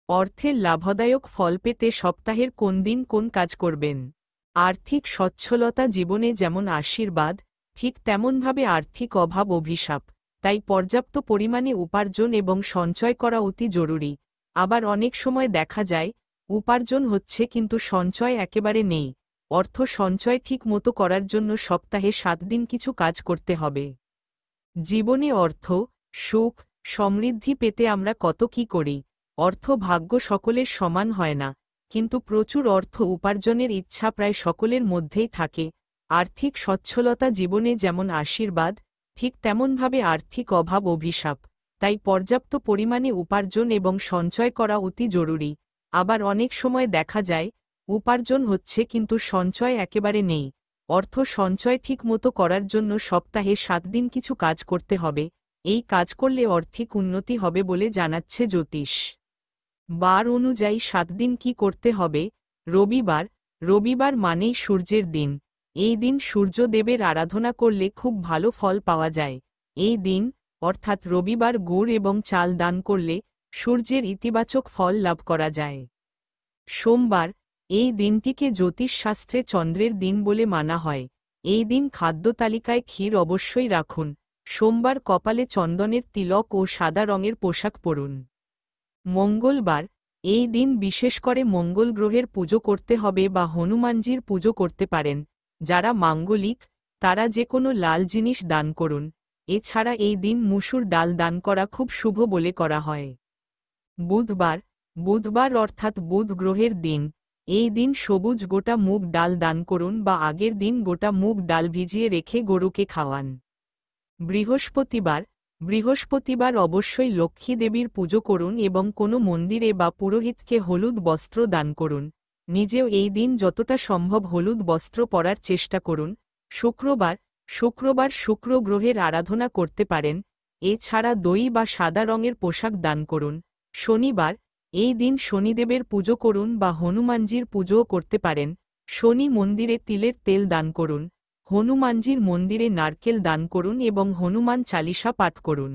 অর্থের লাভদায়ক ফল পেতে সপ্তাহের কোন দিন কোন কাজ করবেন? আর্থিক সচ্ছলতা জীবনে যেমন আশীর্বাদ, ঠিক তেমনভাবে আর্থিক অভাব অভিশাপ। তাই পর্যাপ্ত পরিমাণে উপার্জন এবং সঞ্চয় করা অতি জরুরি। আবার অনেক সময় দেখা যায়, উপার্জন হচ্ছে কিন্তু সঞ্চয় একেবারে নেই। অর্থ সঞ্চয় ঠিক মতো করার জন্য সপ্তাহে 7 দিন কিছু কাজ করতে হবে। জীবনে অর্থ, সুখ, সমৃদ্ধি পেতে আমরা কত কি করি। অর্থ ভাগ্য সকলের সমান হয় না, কিন্তু প্রচুর অর্থ উপার্জনের ইচ্ছা প্রায় সকলের মধ্যেই থাকে। আর্থিক সচ্ছলতা জীবনে যেমন আশীর্বাদ, ঠিক তেমনভাবে আর্থিক অভাব অভিশাপ। তাই পর্যাপ্ত পরিমাণে উপার্জন এবং সঞ্চয় করা অতি জরুরি। আবার অনেক সময় দেখা যায়, উপার্জন হচ্ছে কিন্তু সঞ্চয় একেবারে নেই। অর্থ সঞ্চয় ঠিক মতো করার জন্য সপ্তাহে 7 দিন কিছু কাজ করতে হবে। এই কাজ করলে আর্থিক উন্নতি হবে বলে জানাচ্ছে জ্যোতিষ। বার অনুযায়ী 7 দিন কি করতে হবে? রবিবার। রবিবার মানেই সূর্যের দিন। এই দিন সূর্যদেবের আরাধনা করলে খুব ভালো ফল পাওয়া যায়। এই দিন, অর্থাৎ রবিবার গুড় এবং চাল দান করলে সূর্যের ইতিবাচক ফল লাভ করা যায়। সোমবার। এই দিনটিকে জ্যোতিষশাস্ত্রে চন্দ্রের দিন বলে মানা হয়। এই দিন খাদ্য তালিকায় ক্ষীর অবশ্যই রাখুন। সোমবার কপালে চন্দনের তিলক ও সাদা রঙের পোশাক পরুন। মঙ্গলবার। এই দিন বিশেষ করে মঙ্গল গ্রহের পুজো করতে হবে বা হনুমানজির পুজো করতে পারেন। যারা মাঙ্গলিক, তারা যে কোনো লাল জিনিস দান করুন। এছাড়া এই দিন মুসুর ডাল দান করা খুব শুভ বলে করা হয়। বুধবার। বুধবার অর্থাৎ বুধ গ্রহের দিন। এই দিন সবুজ গোটা মুগ ডাল দান করুন বা আগের দিন গোটা মুগ ডাল ভিজিয়ে রেখে গরুকে খাওয়ান। বৃহস্পতিবার। বৃহস্পতিবার অবশ্যই লক্ষ্মী দেবীর পুজো করুন এবং কোনো মন্দিরে বা পুরোহিতকে হলুদ বস্ত্র দান করুন। নিজেও এই দিন যতটা সম্ভব হলুদ বস্ত্র পরার চেষ্টা করুন। শুক্রবার। শুক্রবার শুক্র গ্রহের আরাধনা করতে পারেন। এছাড়া দই বা সাদা রঙের পোশাক দান করুন। শনিবার। এই দিন শনিদেবের পুজো করুন বা হনুমানজির পুজোও করতে পারেন। শনি মন্দিরে তিলের তেল দান করুন। হনুমানজির মন্দিরে নারকেল দান করুন এবং হনুমান চালিসা পাঠ করুন।